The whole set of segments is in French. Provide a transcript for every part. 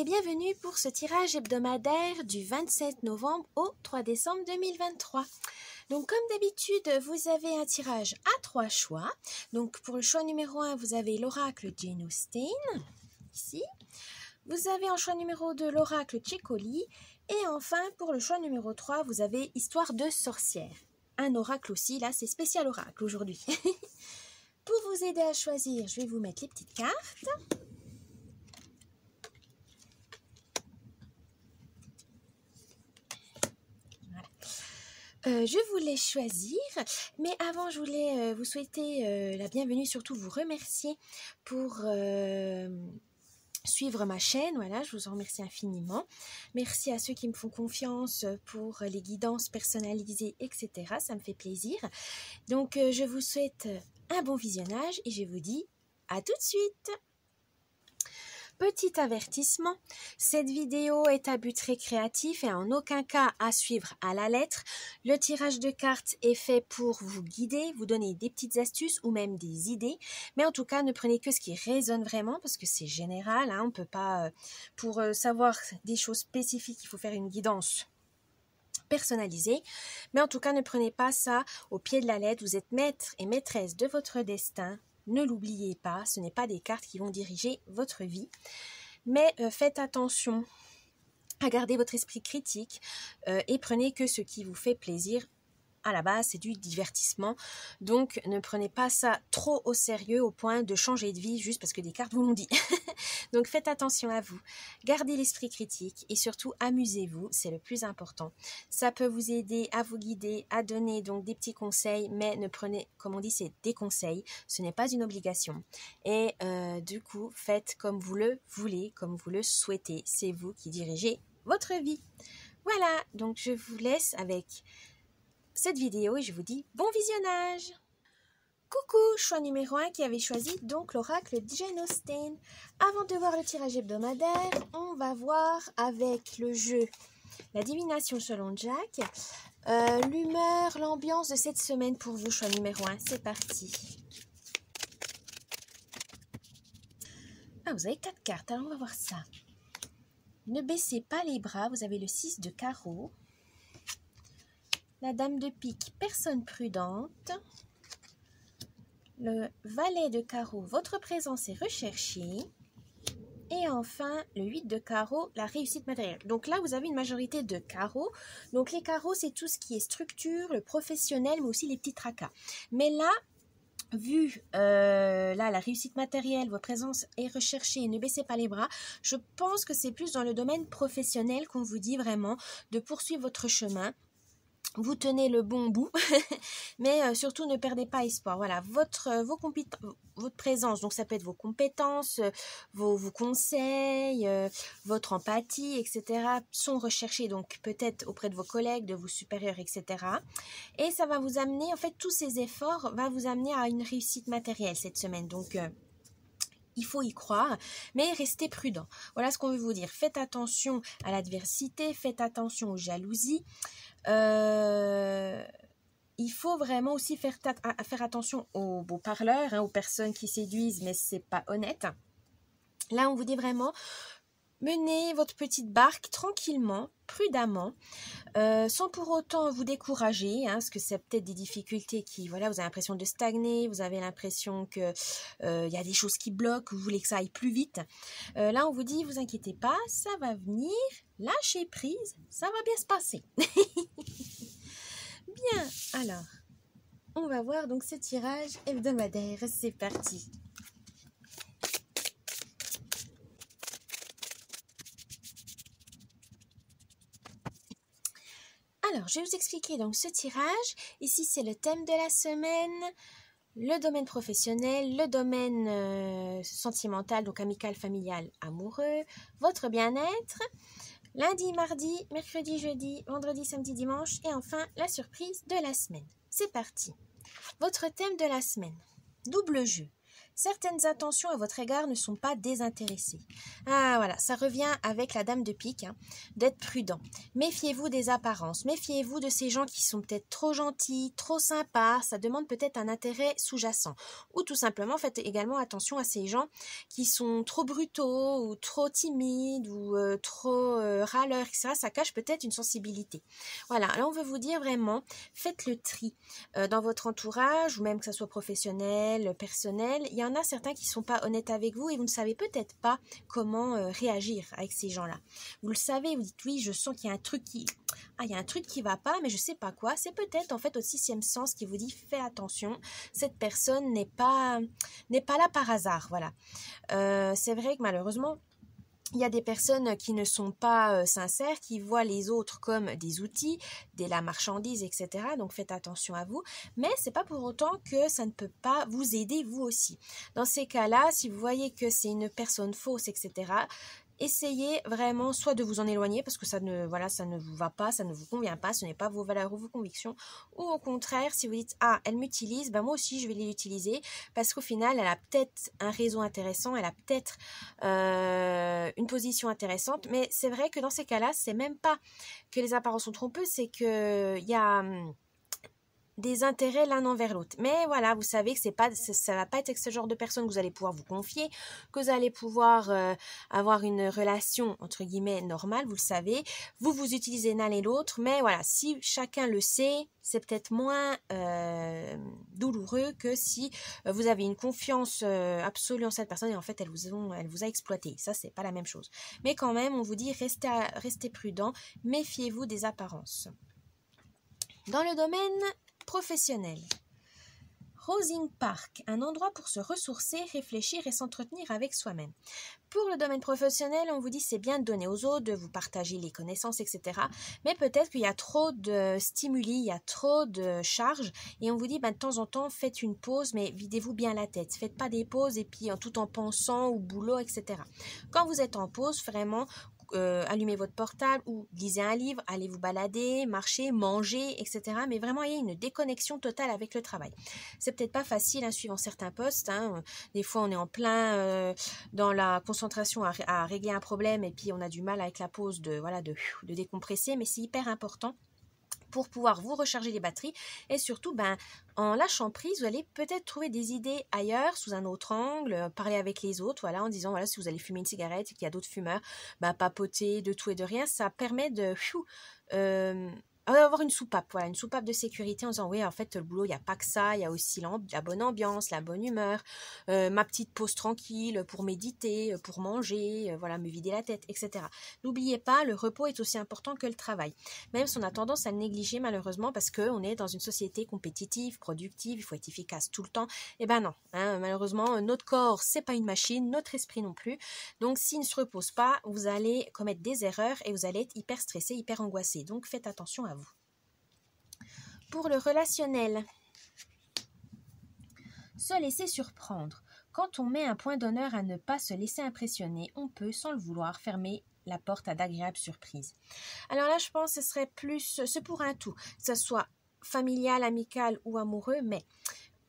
et bienvenue pour ce tirage hebdomadaire du 27 novembre au 3 décembre 2023. Donc comme d'habitude, vous avez un tirage à 3 choix. Donc pour le choix numéro 1, vous avez l'oracle Jane Austen, ici. Vous avez en choix numéro 2 l'oracle Tchécoli. Et enfin, pour le choix numéro 3, vous avez Histoire de sorcière. Un oracle aussi, là c'est spécial oracle aujourd'hui. Pour vous aider à choisir, je vais vous mettre les petites cartes. Je voulais choisir, mais avant je voulais vous souhaiter la bienvenue, surtout vous remercier pour suivre ma chaîne. Voilà, je vous en remercie infiniment. Merci à ceux qui me font confiance pour les guidances personnalisées, etc. Ça me fait plaisir. Donc je vous souhaite un bon visionnage et je vous dis à tout de suite. Petit avertissement, cette vidéo est à but récréatif et en aucun cas à suivre à la lettre. Le tirage de cartes est fait pour vous guider, vous donner des petites astuces ou même des idées. Mais en tout cas, ne prenez que ce qui résonne vraiment parce que c'est général. On ne peut pas, pour savoir des choses spécifiques, il faut faire une guidance personnalisée. Mais en tout cas, ne prenez pas ça au pied de la lettre. Vous êtes maître et maîtresse de votre destin. Ne l'oubliez pas, ce n'est pas des cartes qui vont diriger votre vie. Mais faites attention à garder votre esprit critique et prenez que ce qui vous fait plaisir. À la base, c'est du divertissement. Donc, ne prenez pas ça trop au sérieux au point de changer de vie juste parce que des cartes vous l'ont dit. Donc, faites attention à vous. Gardez l'esprit critique et surtout, amusez-vous. C'est le plus important. Ça peut vous aider à vous guider, à donner donc des petits conseils, mais ne prenez, comme on dit, c'est des conseils. Ce n'est pas une obligation. Et du coup, faites comme vous le voulez, comme vous le souhaitez. C'est vous qui dirigez votre vie. Voilà, donc je vous laisse avec cette vidéo et je vous dis bon visionnage. Coucou, choix numéro 1 qui avait choisi donc l'oracle Jane Austen. Avant de voir le tirage hebdomadaire, on va voir avec le jeu la divination selon Jack, l'humeur, l'ambiance de cette semaine pour vous, choix numéro 1. C'est parti. Ah, vous avez 4 cartes, alors on va voir ça. Ne baissez pas les bras, vous avez le 6 de carreau. La dame de pique, personne prudente. Le valet de carreau, votre présence est recherchée. Et enfin, le 8 de carreau, la réussite matérielle. Donc là, vous avez une majorité de carreaux. Donc les carreaux, c'est tout ce qui est structure, le professionnel, mais aussi les petits tracas. Mais là, vu là, la réussite matérielle, votre présence est recherchée, ne baissez pas les bras. Je pense que c'est plus dans le domaine professionnel qu'on vous dit vraiment de poursuivre votre chemin. Vous tenez le bon bout, mais surtout ne perdez pas espoir. Voilà, votre présence, donc ça peut être vos compétences, vos conseils, votre empathie, etc. sont recherchés, donc peut-être auprès de vos collègues, de vos supérieurs, etc. Et ça va vous amener, en fait, tous ces efforts va vous amener à une réussite matérielle cette semaine. Donc, il faut y croire, mais restez prudent. Voilà ce qu'on veut vous dire. Faites attention à l'adversité, faites attention aux jalousies. Il faut vraiment aussi faire attention aux beaux parleurs, aux personnes qui séduisent, mais c'est pas honnête. Là, on vous dit vraiment, menez votre petite barque tranquillement, prudemment, sans pour autant vous décourager, parce que c'est peut-être des difficultés qui, voilà, vous avez l'impression de stagner, vous avez l'impression que y a des choses qui bloquent, vous voulez que ça aille plus vite. Là, on vous dit, vous inquiétez pas, ça va venir, lâchez prise, ça va bien se passer. Bien, alors, on va voir donc ce tirage hebdomadaire, c'est parti. Alors, je vais vous expliquer donc ce tirage. Ici, c'est le thème de la semaine, le domaine professionnel, le domaine sentimental, donc amical, familial, amoureux, votre bien-être, lundi, mardi, mercredi, jeudi, vendredi, samedi, dimanche et enfin la surprise de la semaine. C'est parti. Votre thème de la semaine, double jeu. Certaines attentions à votre égard ne sont pas désintéressées. Ah voilà, ça revient avec la dame de pique, hein, d'être prudent. Méfiez-vous des apparences, méfiez-vous de ces gens qui sont peut-être trop gentils, trop sympas, ça demande peut-être un intérêt sous-jacent. Ou tout simplement, faites également attention à ces gens qui sont trop brutaux ou trop timides ou trop râleurs, etc. Ça cache peut-être une sensibilité. Voilà, alors on veut vous dire vraiment, faites le tri dans votre entourage, ou même que ce soit professionnel, personnel. Il y en a certains qui ne sont pas honnêtes avec vous et vous ne savez peut-être pas comment réagir avec ces gens-là. Vous le savez, vous dites oui, je sens qu'il y a un truc qui... Ah, il y a un truc qui va pas, mais je sais pas quoi. C'est peut-être en fait au sixième sens qui vous dit fais attention, cette personne n'est pas là par hasard. Voilà. C'est vrai que malheureusement, il y a des personnes qui ne sont pas sincères, qui voient les autres comme des outils, la marchandise, etc. Donc faites attention à vous. Mais c'est pas pour autant que ça ne peut pas vous aider vous aussi. Dans ces cas-là, si vous voyez que c'est une personne fausse, etc., essayez vraiment soit de vous en éloigner parce que ça ne vous va pas, ça ne vous convient pas, ce n'est pas vos valeurs ou vos convictions, ou au contraire, si vous dites « Ah, elle m'utilise, ben moi aussi je vais l'utiliser » parce qu'au final, elle a peut-être un réseau intéressant, elle a peut-être une position intéressante, mais c'est vrai que dans ces cas-là, c'est même pas que les apparences sont trompeuses, c'est que il y a des intérêts l'un envers l'autre. Mais voilà, vous savez que ça va pas être avec ce genre de personne que vous allez pouvoir vous confier, que vous allez pouvoir avoir une relation entre guillemets normale, vous le savez. Vous utilisez l'un et l'autre, mais voilà, si chacun le sait, c'est peut-être moins douloureux que si vous avez une confiance absolue en cette personne et en fait elle vous a exploité. Ça, c'est pas la même chose. Mais quand même, on vous dit restez prudent, méfiez-vous des apparences. Dans le domaine professionnel. Rosing Park, un endroit pour se ressourcer, réfléchir et s'entretenir avec soi-même. Pour le domaine professionnel, on vous dit c'est bien de donner aux autres, de vous partager les connaissances, etc. Mais peut-être qu'il y a trop de stimuli, il y a trop de charges et on vous dit de temps en temps faites une pause mais videz-vous bien la tête. Faites pas des pauses et puis tout en pensant au boulot, etc. Quand vous êtes en pause, vraiment allumez votre portable ou lisez un livre, allez vous balader, marcher, manger, etc. Mais vraiment, il y a une déconnexion totale avec le travail. C'est peut-être pas facile, suivant certains postes. Des fois, on est en plein dans la concentration à régler un problème et puis on a du mal avec la pause de décompresser, mais c'est hyper important pour pouvoir vous recharger les batteries et surtout en lâchant prise vous allez peut-être trouver des idées ailleurs sous un autre angle, parler avec les autres en disant si vous allez fumer une cigarette et qu'il y a d'autres fumeurs, papoter de tout et de rien, ça permet de avoir une soupape, une soupape de sécurité en disant oui en fait le boulot il n'y a pas que ça, il y a aussi la bonne ambiance, la bonne humeur, ma petite pause tranquille pour méditer, pour manger, me vider la tête, etc. N'oubliez pas, le repos est aussi important que le travail, même si on a tendance à le négliger malheureusement parce qu'on est dans une société compétitive, productive, il faut être efficace tout le temps, et non, malheureusement notre corps c'est pas une machine, notre esprit non plus, donc s'il ne se repose pas, vous allez commettre des erreurs et vous allez être hyper stressé, hyper angoissé, donc faites attention à vous. Pour le relationnel, se laisser surprendre. Quand on met un point d'honneur à ne pas se laisser impressionner, on peut, sans le vouloir, fermer la porte à d'agréables surprises. Alors là, je pense que ce serait plus, c'est pour un tout, que ce soit familial, amical ou amoureux, mais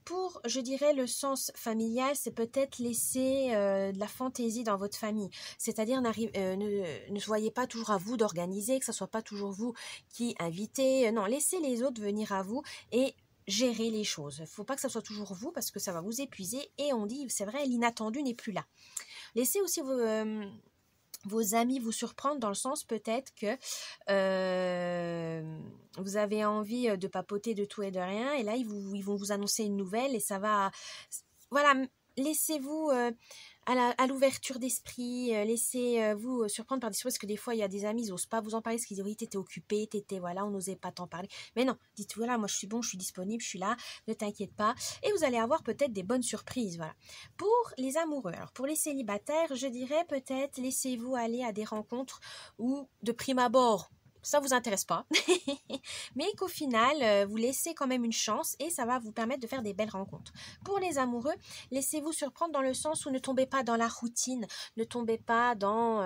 pour, je dirais, le sens familial, c'est peut-être laisser de la fantaisie dans votre famille. C'est-à-dire, ne soyez pas toujours à vous d'organiser, que ce ne soit pas toujours vous qui invitez. Non, laissez les autres venir à vous et gérer les choses. Il ne faut pas que ce soit toujours vous parce que ça va vous épuiser. Et on dit, c'est vrai, l'inattendu n'est plus là. Laissez aussi vos amis vous surprendre dans le sens peut-être que vous avez envie de papoter de tout et de rien et là ils vont vous annoncer une nouvelle et ça va, laissez-vous à l'ouverture d'esprit, laissez-vous surprendre par des choses parce que des fois il y a des amis, ils n'osent pas vous en parler parce qu'ils disent oui t'étais occupé, on n'osait pas t'en parler, mais non, dites voilà moi je suis bon, je suis disponible, je suis là, ne t'inquiète pas et vous allez avoir peut-être des bonnes surprises. Voilà. Pour les amoureux, alors pour les célibataires je dirais peut-être laissez-vous aller à des rencontres où de prime abord ça vous intéresse pas, mais qu'au final, vous laissez quand même une chance et ça va vous permettre de faire des belles rencontres. Pour les amoureux, laissez-vous surprendre dans le sens où ne tombez pas dans la routine, ne tombez pas dans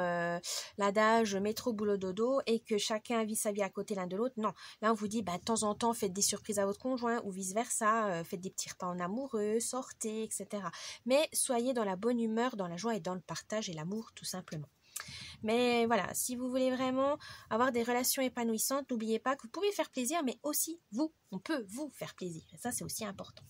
l'adage métro boulot dodo et que chacun vit sa vie à côté l'un de l'autre. Non, là on vous dit de temps en temps faites des surprises à votre conjoint ou vice versa, faites des petits repas en amoureux, sortez, etc. Mais soyez dans la bonne humeur, dans la joie et dans le partage et l'amour tout simplement. Mais voilà, si vous voulez vraiment avoir des relations épanouissantes, n'oubliez pas que vous pouvez faire plaisir, mais aussi on peut vous faire plaisir. Et ça, c'est aussi important.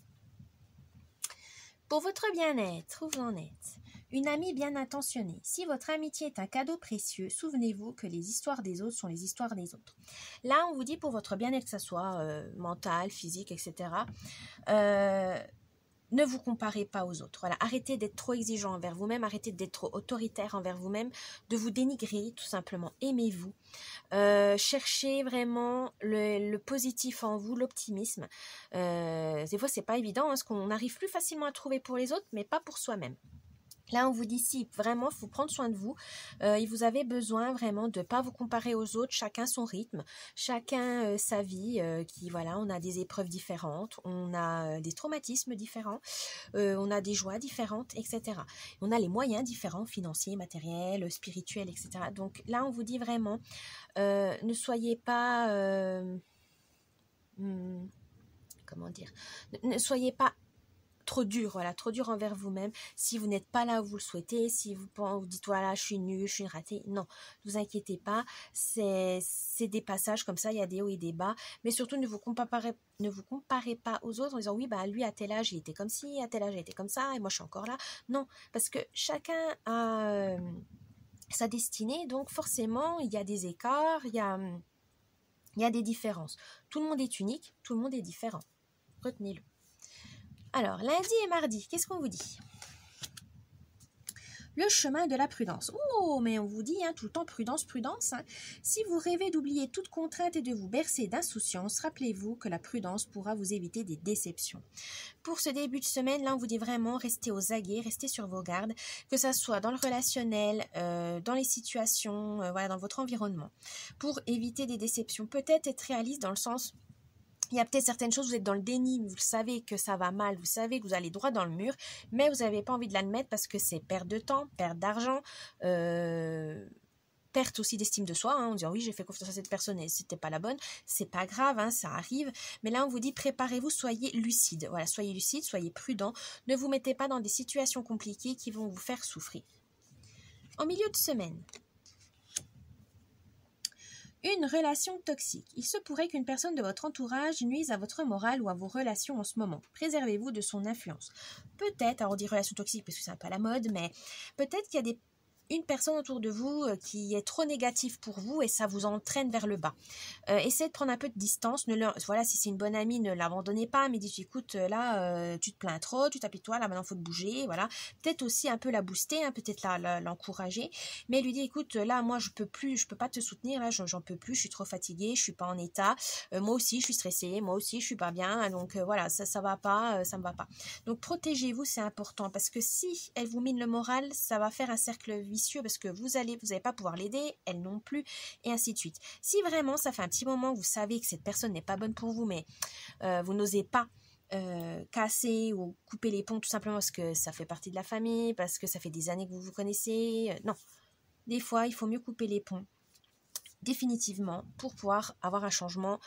Pour votre bien-être, où vous en êtes? Une amie bien intentionnée. Si votre amitié est un cadeau précieux, souvenez-vous que les histoires des autres sont les histoires des autres. Là, on vous dit pour votre bien-être, que ce soit mental, physique, etc., ne vous comparez pas aux autres. Voilà, arrêtez d'être trop exigeant envers vous-même, arrêtez d'être trop autoritaire envers vous-même, de vous dénigrer, tout simplement. Aimez-vous. Cherchez vraiment le positif en vous, l'optimisme. Des fois, c'est pas évident, parce qu'on arrive plus facilement à trouver pour les autres, mais pas pour soi-même. Là, on vous dit si vraiment, il faut prendre soin de vous. Et vous avez besoin vraiment de ne pas vous comparer aux autres, chacun son rythme, chacun sa vie. Voilà, on a des épreuves différentes, on a des traumatismes différents, on a des joies différentes, etc. On a les moyens différents, financiers, matériels, spirituels, etc. Donc là, on vous dit vraiment, ne soyez pas, comment dire, ne soyez pas trop dur, voilà, trop dur envers vous-même. Si vous n'êtes pas là où vous le souhaitez, si vous dites voilà, je suis nulle, je suis une ratée, non, ne vous inquiétez pas, c'est des passages comme ça, il y a des hauts et des bas, mais surtout ne vous comparez pas aux autres en disant oui, lui à tel âge il était comme ci, à tel âge il était comme ça, et moi je suis encore là. Non, parce que chacun a sa destinée, donc forcément il y a des écarts, il y a des différences. Tout le monde est unique, tout le monde est différent. Retenez-le. Alors, lundi et mardi, qu'est-ce qu'on vous dit? Le chemin de la prudence. Oh, mais on vous dit tout le temps prudence, prudence. Si vous rêvez d'oublier toute contrainte et de vous bercer d'insouciance, rappelez-vous que la prudence pourra vous éviter des déceptions. Pour ce début de semaine, là, on vous dit vraiment restez aux aguets, restez sur vos gardes, que ça soit dans le relationnel, dans les situations, voilà, dans votre environnement, pour éviter des déceptions. Peut-être être réaliste dans le sens... Il y a peut-être certaines choses, vous êtes dans le déni, vous savez que ça va mal, vous savez que vous allez droit dans le mur, mais vous n'avez pas envie de l'admettre parce que c'est perte de temps, perte d'argent, perte aussi d'estime de soi, en disant oui, j'ai fait confiance à cette personne et c'était pas la bonne, c'est pas grave, ça arrive, mais là on vous dit préparez-vous, soyez lucide, voilà, soyez lucide, soyez prudent, ne vous mettez pas dans des situations compliquées qui vont vous faire souffrir. En milieu de semaine, une relation toxique. Il se pourrait qu'une personne de votre entourage nuise à votre morale ou à vos relations en ce moment. Préservez-vous de son influence. Peut-être, alors on dit relation toxique parce que c'est un peu à la mode, mais peut-être qu'il y a une personne autour de vous qui est trop négative pour vous et ça vous entraîne vers le bas. Essayez de prendre un peu de distance. Voilà, si c'est une bonne amie, ne l'abandonnez pas, mais dites écoute, là, tu te plains trop, tu t'appliques toi, là maintenant il faut te bouger, voilà. Peut-être aussi un peu la booster, peut-être l'encourager, mais lui dire écoute, là moi je peux pas te soutenir, là j'en peux plus, je suis trop fatiguée, je suis pas en état, moi aussi je suis stressée, moi aussi je suis pas bien, donc voilà, ça va pas, ça me va pas. Donc protégez-vous, c'est important, parce que si elle vous mine le moral, ça va faire un cercle vicieux parce que vous allez pas pouvoir l'aider, elle non plus, et ainsi de suite. Si vraiment ça fait un petit moment que vous savez que cette personne n'est pas bonne pour vous, mais vous n'osez pas casser ou couper les ponts tout simplement parce que ça fait partie de la famille, parce que ça fait des années que vous vous connaissez, non. Des fois, il faut mieux couper les ponts définitivement pour pouvoir avoir un changement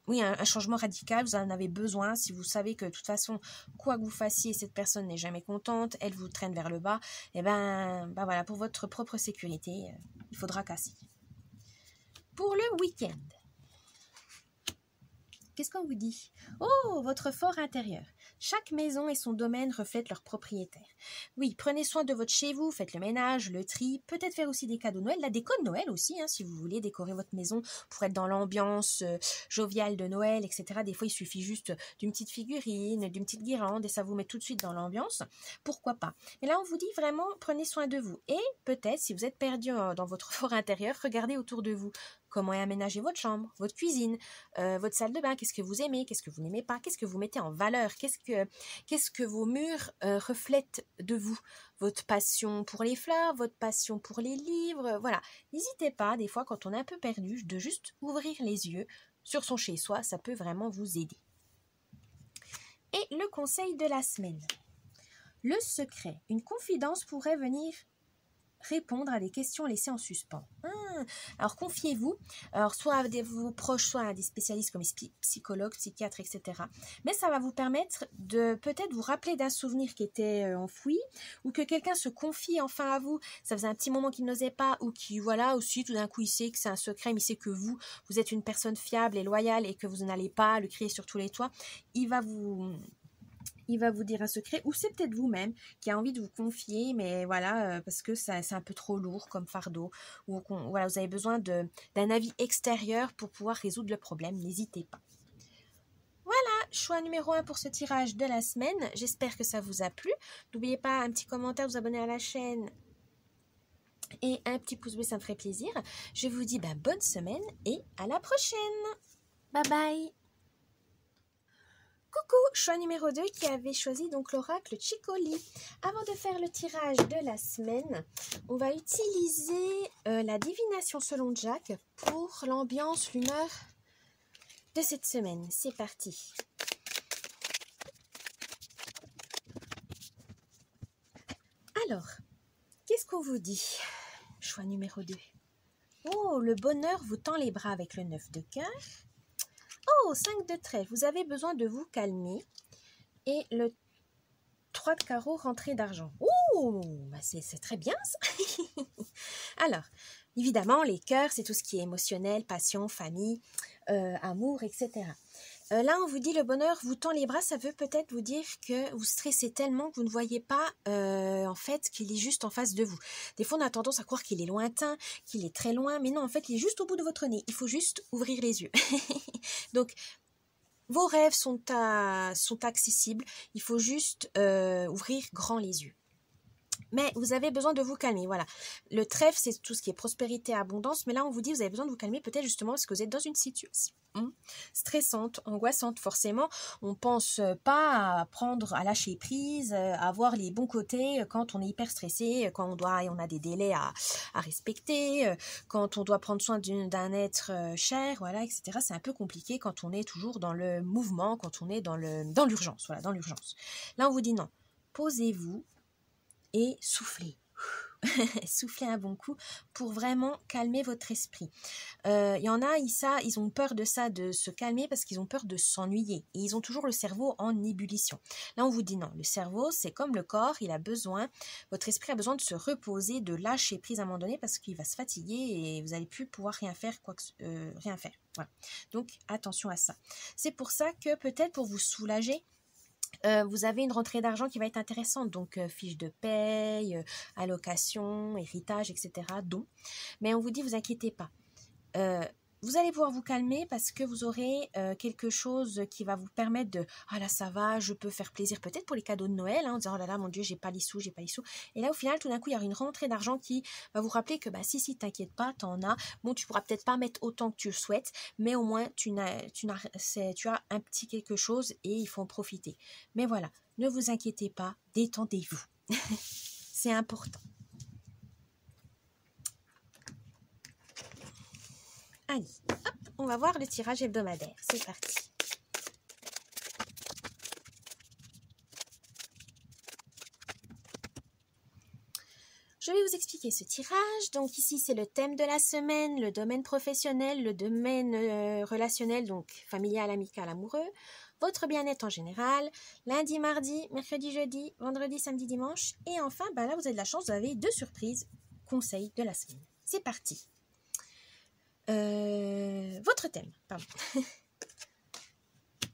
un changement radical, vous en avez besoin. Si vous savez que de toute façon, quoi que vous fassiez, cette personne n'est jamais contente, elle vous traîne vers le bas, et voilà, pour votre propre sécurité, il faudra casser. Pour le week-end, qu'est-ce qu'on vous dit? Oh, votre fort intérieur. Chaque maison et son domaine reflètent leur propriétaire. Oui, prenez soin de votre chez vous, faites le ménage, le tri, peut-être faire aussi des cadeaux de Noël, la déco de Noël aussi, si vous voulez décorer votre maison pour être dans l'ambiance joviale de Noël, etc. Des fois, il suffit juste d'une petite figurine, d'une petite guirlande et ça vous met tout de suite dans l'ambiance. Pourquoi pas? Mais là, on vous dit vraiment, prenez soin de vous. Et peut-être, si vous êtes perdu dans votre fort intérieur, regardez autour de vous. comment est aménagée votre chambre, votre cuisine, votre salle de bain, qu'est-ce que vous aimez, qu'est-ce que vous n'aimez pas, qu'est-ce que vous mettez en valeur, qu'est-ce que vos murs reflètent de vous, votre passion pour les fleurs, votre passion pour les livres, voilà. N'hésitez pas, des fois, quand on est un peu perdu, de juste ouvrir les yeux sur son chez-soi, ça peut vraiment vous aider. Et le conseil de la semaine. Le secret. Une confidence pourrait venir répondre à des questions laissées en suspens. Alors confiez-vous, alors soit à vos proches, soit à des spécialistes comme les psychologues, psychiatres, etc. Mais ça va vous permettre de peut-être vous rappeler d'un souvenir qui était enfoui, ou que quelqu'un se confie enfin à vous, ça faisait un petit moment qu'il n'osait pas, ou qui, voilà, aussi tout d'un coup il sait que c'est un secret, mais il sait que vous êtes une personne fiable et loyale et que vous n'allez pas le crier sur tous les toits. Il va vous dire un secret, ou c'est peut-être vous-même qui a envie de vous confier, mais voilà, parce que c'est un peu trop lourd comme fardeau, ou voilà, vous avez besoin d'un avis extérieur pour pouvoir résoudre le problème, n'hésitez pas. Voilà, choix numéro 1 pour ce tirage de la semaine, j'espère que ça vous a plu. N'oubliez pas un petit commentaire, vous abonner à la chaîne, et un petit pouce bleu, ça me ferait plaisir. Je vous dis bonne semaine, et à la prochaine. Bye bye. Coucou, choix numéro 2 qui avait choisi donc l'oracle Chicoli. Avant de faire le tirage de la semaine, on va utiliser la divination selon Jack pour l'ambiance, l'humeur de cette semaine. C'est parti. Alors, qu'est-ce qu'on vous dit? Choix numéro 2. Oh, le bonheur vous tend les bras avec le 9 de cœur. Oh, 5 de trèfle, vous avez besoin de vous calmer. Et le 3 de carreau, rentrée d'argent. Oh, c'est très bien ça. Alors, évidemment, les cœurs, c'est tout ce qui est émotionnel, passion, famille, amour, etc. Là, on vous dit le bonheur vous tend les bras, ça veut peut-être vous dire que vous stressez tellement que vous ne voyez pas en fait qu'il est juste en face de vous. Des fois, on a tendance à croire qu'il est lointain, qu'il est très loin, mais non, en fait, il est juste au bout de votre nez. Il faut juste ouvrir les yeux. Donc, vos rêves sont accessibles, il faut juste ouvrir grand les yeux. Mais vous avez besoin de vous calmer, voilà. Le trèfle, c'est tout ce qui est prospérité, abondance, mais là, on vous dit, vous avez besoin de vous calmer, peut-être justement parce que vous êtes dans une situation stressante, angoissante. Forcément, on pense pas à prendre, à lâcher prise, à voir les bons côtés quand on est hyper stressé, quand on a des délais à respecter, quand on doit prendre soin d'un être cher, voilà, etc. C'est un peu compliqué quand on est toujours dans le mouvement, quand on est dans l'urgence, voilà, dans l'urgence. Là, on vous dit non, posez-vous et soufflez. Soufflez un bon coup pour vraiment calmer votre esprit. Il y en a, ils ont peur de ça, de se calmer parce qu'ils ont peur de s'ennuyer. Et ils ont toujours le cerveau en ébullition. Là, on vous dit non. Le cerveau, c'est comme le corps, votre esprit a besoin de se reposer, de lâcher prise à un moment donné parce qu'il va se fatiguer et vous n'allez plus pouvoir rien faire, rien faire. Voilà. Donc, attention à ça. C'est pour ça que peut-être pour vous soulager, vous avez une rentrée d'argent qui va être intéressante, donc fiche de paye, allocation, héritage, etc., dons. Mais on vous dit, vous inquiétez pas. Vous allez pouvoir vous calmer parce que vous aurez quelque chose qui va vous permettre de « Ah là, ça va, je peux faire plaisir peut-être pour les cadeaux de Noël, en disant « Oh là là, mon Dieu, j'ai pas les sous. » Et là, au final, tout d'un coup, il y aura une rentrée d'argent qui va vous rappeler que si, t'inquiète pas, t'en as. Bon, tu pourras peut-être pas mettre autant que tu le souhaites, mais au moins, tu as un petit quelque chose et il faut en profiter. Mais voilà, ne vous inquiétez pas, détendez-vous. C'est important. Allez, hop, on va voir le tirage hebdomadaire. C'est parti. Je vais vous expliquer ce tirage. Donc ici, c'est le thème de la semaine, le domaine professionnel, le domaine relationnel, donc familial, amical, amoureux, votre bien-être en général, lundi, mardi, mercredi, jeudi, vendredi, samedi, dimanche. Et enfin, là, vous avez de la chance, vous avez 2 surprises, conseils de la semaine. C'est parti. Votre thème, pardon.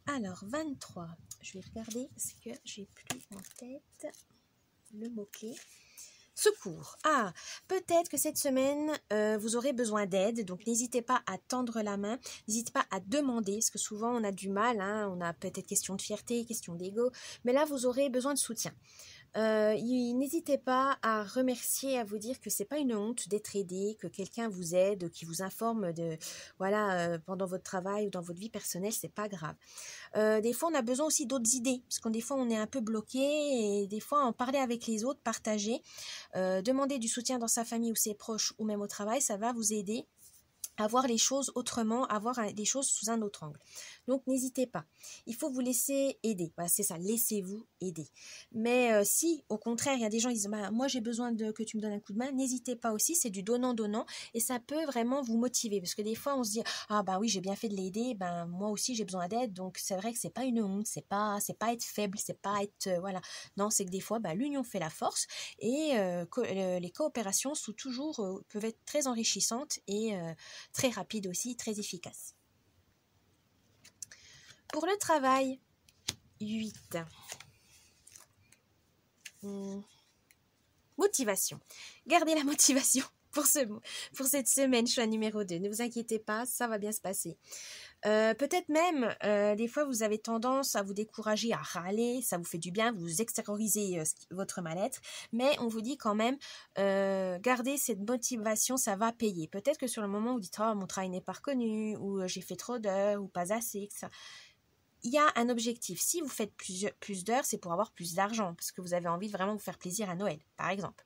Alors, 23. Je vais regarder parce que j'ai plus en tête le mot-clé. Secours. Ah, peut-être que cette semaine, vous aurez besoin d'aide, donc n'hésitez pas à tendre la main, n'hésitez pas à demander, parce que souvent on a du mal, on a peut-être question de fierté, question d'ego, mais là vous aurez besoin de soutien. N'hésitez pas à remercier, à vous dire que c'est pas une honte d'être aidé, que quelqu'un vous aide, qui vous informe de, voilà, pendant votre travail ou dans votre vie personnelle, c'est pas grave. Des fois, on a besoin aussi d'autres idées, parce que des fois, on est un peu bloqué, et des fois, en parler avec les autres, partager, demander du soutien dans sa famille ou ses proches, ou même au travail, ça va vous aider à voir les choses autrement, à voir les choses sous un autre angle. Donc n'hésitez pas. Il faut vous laisser aider. Voilà, c'est ça, laissez-vous aider. Mais si, au contraire, il y a des gens qui disent bah, moi j'ai besoin que tu me donnes un coup de main, n'hésitez pas aussi, c'est du donnant-donnant et ça peut vraiment vous motiver. Parce que des fois on se dit ah bah oui, j'ai bien fait de l'aider, ben moi aussi j'ai besoin d'aide. Donc c'est vrai que c'est pas une honte, c'est pas être faible, c'est pas être voilà. Non, c'est que des fois, l'union fait la force et les coopérations sont toujours peuvent être très enrichissantes et très rapide aussi, très efficace. Pour le travail, 8. Motivation. Gardez la motivation pour cette semaine, choix numéro 2. Ne vous inquiétez pas, ça va bien se passer. Peut-être même, des fois, vous avez tendance à vous décourager, à râler, ça vous fait du bien, vous extériorisez votre mal-être, mais on vous dit quand même, gardez cette motivation, ça va payer. Peut-être que sur le moment, vous dites, oh, mon travail n'est pas reconnu, ou j'ai fait trop d'heures, ou pas assez, ça. Il y a un objectif. Si vous faites plus d'heures, c'est pour avoir plus d'argent, parce que vous avez envie de vraiment vous faire plaisir à Noël, par exemple.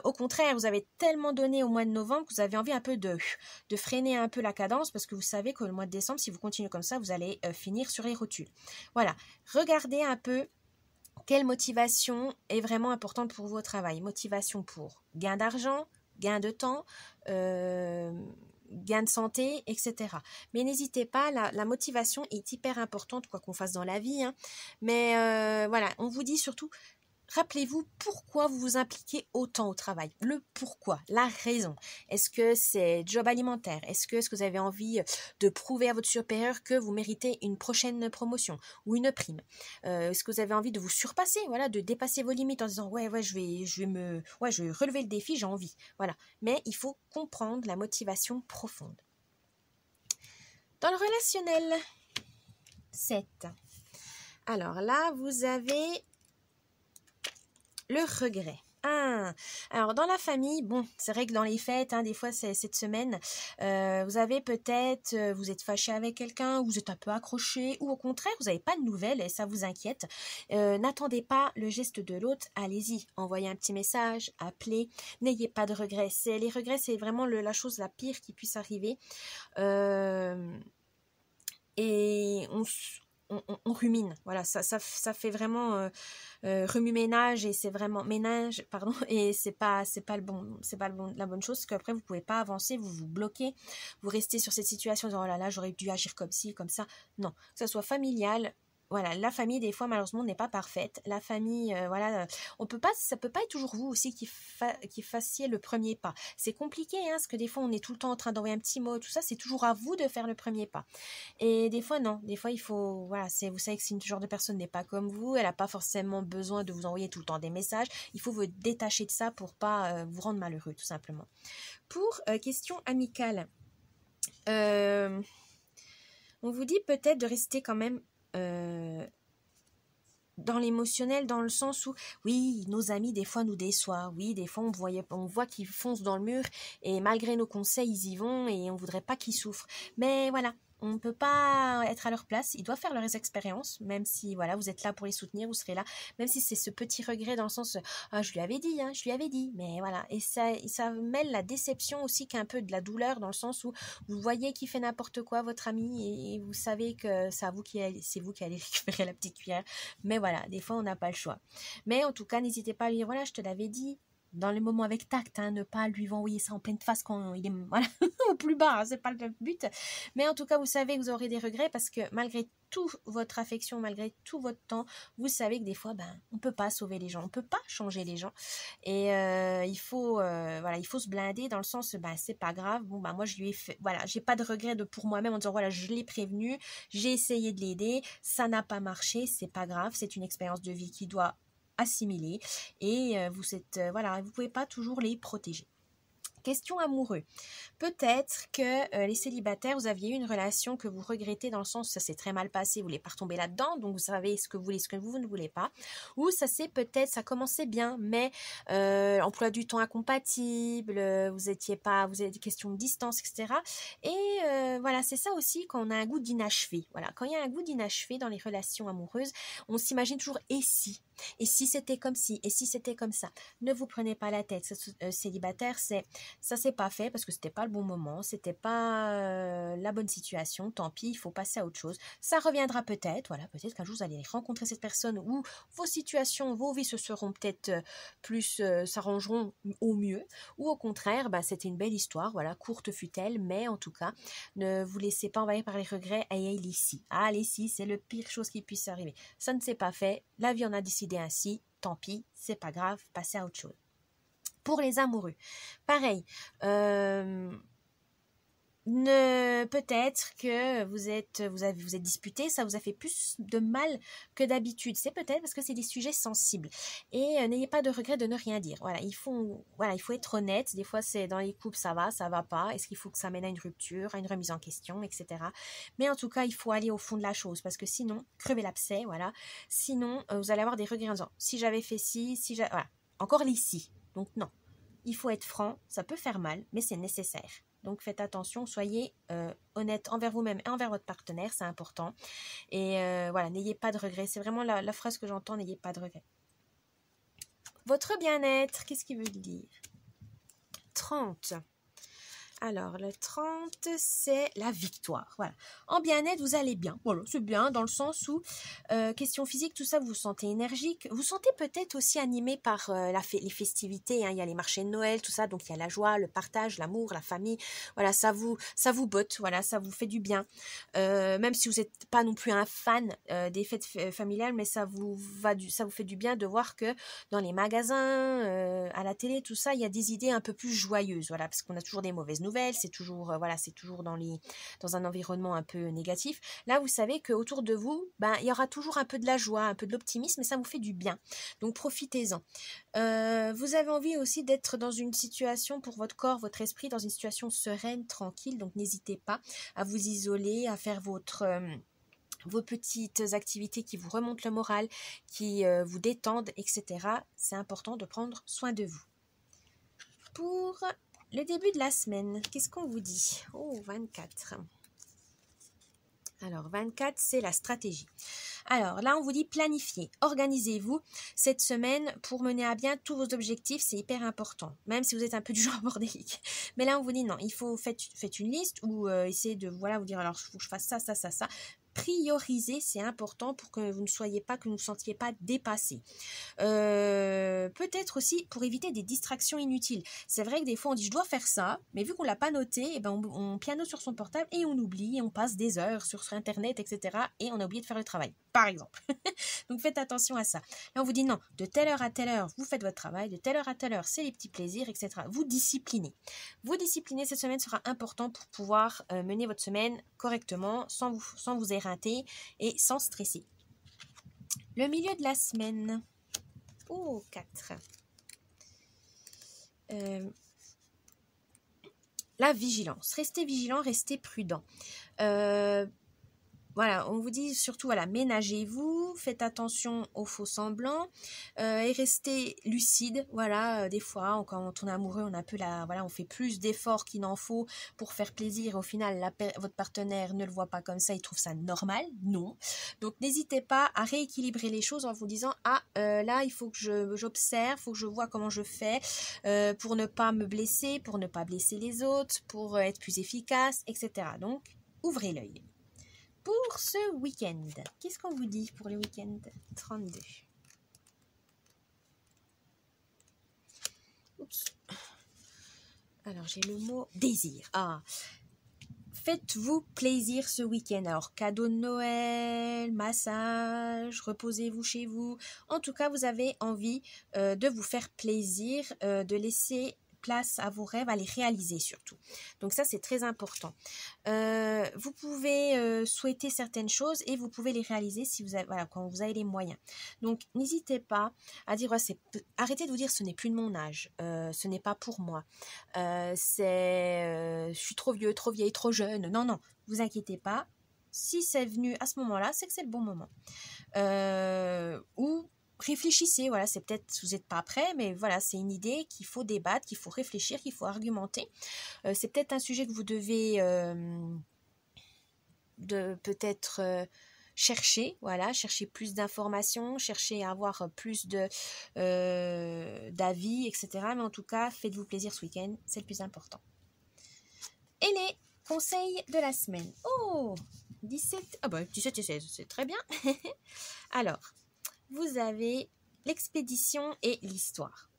Au contraire, vous avez tellement donné au mois de novembre que vous avez envie un peu de freiner un peu la cadence, parce que vous savez que le mois de décembre, si vous continuez comme ça, vous allez finir sur les rotules. Voilà. Regardez un peu quelle motivation est vraiment importante pour vous au travail. Motivation pour gain d'argent, gain de temps, gain de santé, etc. Mais n'hésitez pas, la motivation est hyper importante, quoi qu'on fasse dans la vie. Hein. Mais voilà, on vous dit surtout, rappelez-vous pourquoi vous vous impliquez autant au travail. Le pourquoi, la raison. Est-ce que c'est job alimentaire? Est-ce que vous avez envie de prouver à votre supérieur que vous méritez une prochaine promotion ou une prime? Est-ce que vous avez envie de vous surpasser, voilà, de dépasser vos limites en disant ouais je vais relever le défi, j'ai envie. Voilà. Mais il faut comprendre la motivation profonde. Dans le relationnel, 7. Alors là, vous avez le regret. Alors dans la famille, bon, c'est vrai que dans les fêtes, des fois c'est cette semaine, vous avez peut-être, vous êtes fâché avec quelqu'un, vous êtes un peu accroché, ou au contraire, vous n'avez pas de nouvelles et ça vous inquiète. N'attendez pas le geste de l'autre, allez-y, envoyez un petit message, appelez, n'ayez pas de regrets. Les regrets, c'est vraiment la chose la pire qui puisse arriver. Et on rumine, voilà, ça fait vraiment remue-ménage et c'est vraiment ménage, pardon, et c'est pas la bonne chose, parce qu'après vous pouvez pas avancer, vous vous bloquez, vous restez sur cette situation en disant oh là là, j'aurais dû agir comme ci, comme ça. Non, que ça soit familial. Voilà, la famille des fois malheureusement n'est pas parfaite. La famille, voilà, ça peut pas être toujours vous aussi qui fassiez le premier pas. C'est compliqué, parce que des fois on est tout le temps en train d'envoyer un petit mot, tout ça, c'est toujours à vous de faire le premier pas. Et des fois non, des fois il faut, voilà, vous savez que ce genre de personne n'est pas comme vous, elle n'a pas forcément besoin de vous envoyer tout le temps des messages. Il faut vous détacher de ça pour pas vous rendre malheureux, tout simplement. Pour question amicale, on vous dit peut-être de rester quand même dans l'émotionnel, dans le sens où oui, nos amis des fois nous déçoivent, oui, des fois on voit qu'ils foncent dans le mur et malgré nos conseils ils y vont et on voudrait pas qu'ils souffrent, mais voilà, on ne peut pas être à leur place, ils doivent faire leurs expériences, même si voilà, vous êtes là pour les soutenir, vous serez là, même si c'est ce petit regret dans le sens je lui avais dit, mais voilà, et ça mêle la déception aussi qu'un peu de la douleur, dans le sens où vous voyez qu'il fait n'importe quoi votre ami et vous savez que c'est vous qui allez récupérer la petite cuillère, mais voilà, des fois on n'a pas le choix, mais en tout cas n'hésitez pas à lui dire voilà, je te l'avais dit, dans les moments avec tact, ne pas lui envoyer ça en pleine face quand il est voilà, au plus bas, c'est pas le but. Mais en tout cas, vous savez que vous aurez des regrets parce que malgré toute votre affection, malgré tout votre temps, vous savez que des fois, on peut pas sauver les gens, on peut pas changer les gens. Et il faut se blinder dans le sens, c'est pas grave. Bon, moi je lui ai fait, voilà, j'ai pas de regrets pour moi-même en disant voilà, je l'ai prévenu, j'ai essayé de l'aider, ça n'a pas marché, c'est pas grave, c'est une expérience de vie qui doit assimiler et vous pouvez pas toujours les protéger. Question amoureux. Peut-être que les célibataires, vous aviez eu une relation que vous regrettez dans le sens où ça s'est très mal passé, vous voulez pas retomber là-dedans, donc vous savez ce que vous voulez, ce que vous ne voulez pas. Ou ça commençait bien, mais emploi du temps incompatible, vous étiez pas, vous avez des questions de distance, etc. Et voilà, c'est ça aussi quand on a un goût d'inachevé. Voilà, quand il y a un goût d'inachevé dans les relations amoureuses, on s'imagine toujours et si c'était comme ci, et si c'était comme ça. Ne vous prenez pas la tête, célibataire, ça s'est pas fait parce que c'était pas le bon moment, c'était pas la bonne situation, tant pis, il faut passer à autre chose. Ça reviendra peut-être, voilà, peut-être qu'un jour vous allez rencontrer cette personne où vos situations, vos vies se seront peut-être plus, s'arrangeront au mieux, ou au contraire, c'était une belle histoire, voilà, courte fut-elle, mais en tout cas, ne vous laissez pas envahir par les regrets, aïe, les si. Ah, les si, c'est le pire chose qui puisse arriver. Ça ne s'est pas fait, la vie en a décidé ainsi, tant pis, c'est pas grave, passez à autre chose. Pour les amoureux, pareil, peut-être que vous êtes disputé, ça vous a fait plus de mal que d'habitude. C'est peut-être parce que c'est des sujets sensibles. Et n'ayez pas de regret de ne rien dire. Voilà, il faut être honnête. Des fois, c'est dans les couples, ça va pas. Est-ce qu'il faut que ça mène à une rupture, à une remise en question, etc. Mais en tout cas, il faut aller au fond de la chose parce que sinon, crevez l'abcès, voilà. Sinon, vous allez avoir des regrets en disant si j'avais fait ci, voilà. Encore les si. Donc non. Il faut être franc, ça peut faire mal, mais c'est nécessaire. Donc faites attention, soyez honnête envers vous-même et envers votre partenaire, c'est important. Et voilà, n'ayez pas de regrets. C'est vraiment la phrase que j'entends, n'ayez pas de regrets. Votre bien-être, qu'est-ce qu'il veut dire? 30. Alors, le 30, c'est la victoire. Voilà. En bien-être, vous allez bien. Voilà, c'est bien dans le sens où, question physique, tout ça, vous vous sentez énergique. Vous sentez peut-être aussi animé par les festivités. Hein. Il y a les marchés de Noël, tout ça. Donc, il y a la joie, le partage, l'amour, la famille. Voilà, ça vous botte. Voilà, ça vous fait du bien. Même si vous n'êtes pas non plus un fan des fêtes familiales, mais ça vous fait du bien de voir que dans les magasins, à la télé, tout ça, il y a des idées un peu plus joyeuses. Voilà, parce qu'on a toujours des mauvaises nouvelles, c'est toujours dans un environnement un peu négatif. Là, vous savez qu'autour de vous, il y aura toujours un peu de la joie, un peu de l'optimisme, et ça vous fait du bien. Donc profitez-en. Vous avez envie aussi d'être dans une situation pour votre corps, votre esprit, dans une situation sereine, tranquille. Donc n'hésitez pas à vous isoler, à faire vos petites activités qui vous remontent le moral, qui vous détendent, etc. C'est important de prendre soin de vous. Pour le début de la semaine, qu'est-ce qu'on vous dit? Oh, 24. Alors, 24, c'est la stratégie. Alors là, on vous dit planifiez, organisez-vous cette semaine pour mener à bien tous vos objectifs, c'est hyper important, même si vous êtes un peu du genre bordélique. Mais là, on vous dit non, il faut faites une liste ou essayez de vous dire alors il faut que je fasse ça. Prioriser, c'est important pour que vous ne vous sentiez pas dépassé. Peut-être aussi pour éviter des distractions inutiles. C'est vrai que des fois on dit je dois faire ça, mais vu qu'on l'a pas noté, on pianote sur son portable et on oublie, et on passe des heures sur internet, etc. et on a oublié de faire le travail, par exemple. Donc faites attention à ça. Là on vous dit non, de telle heure à telle heure vous faites votre travail, de telle heure à telle heure c'est les petits plaisirs, etc. Vous disciplinez. Vous discipliner cette semaine sera important pour pouvoir mener votre semaine correctement, sans vous éreinter et sans stresser. Le milieu de la semaine. Oh, 4. La vigilance. Restez vigilant, restez prudent. Voilà, on vous dit surtout, ménagez-vous, faites attention aux faux semblants et restez lucide. Voilà, des fois, quand on est amoureux, on a un peu on fait plus d'efforts qu'il n'en faut pour faire plaisir. Au final, votre partenaire ne le voit pas comme ça, il trouve ça normal. Non. Donc, n'hésitez pas à rééquilibrer les choses en vous disant là, il faut que j'observe, il faut que je vois comment je fais pour ne pas me blesser, pour ne pas blesser les autres, pour être plus efficace, etc. Donc, ouvrez l'œil. Pour ce week-end, qu'est-ce qu'on vous dit pour le week-end 32? Oups. Alors, j'ai le mot désir. Faites-vous plaisir ce week-end. Alors, cadeau de Noël, massage, reposez-vous chez vous. En tout cas, vous avez envie de vous faire plaisir, de laisser place à vos rêves, à les réaliser surtout. Donc ça, c'est très important. Vous pouvez souhaiter certaines choses et vous pouvez les réaliser si vous avez, voilà, quand vous avez les moyens. Donc n'hésitez pas à dire, arrêtez de vous dire ce n'est plus de mon âge, ce n'est pas pour moi, je suis trop vieux, trop vieille, trop jeune. Non, non, vous inquiétez pas. Si c'est venu à ce moment-là, c'est que c'est le bon moment. Ou réfléchissez, voilà, c'est peut-être, vous n'êtes pas prêt, mais voilà, c'est une idée qu'il faut débattre, qu'il faut réfléchir, qu'il faut argumenter. C'est peut-être un sujet que vous devez peut-être chercher, voilà, chercher plus d'informations, chercher à avoir plus d'avis, etc. Mais en tout cas, faites-vous plaisir ce week-end, c'est le plus important. Et les conseils de la semaine. Oh, 17 et 16, c'est très bien. Alors, vous avez l'expédition et l'histoire.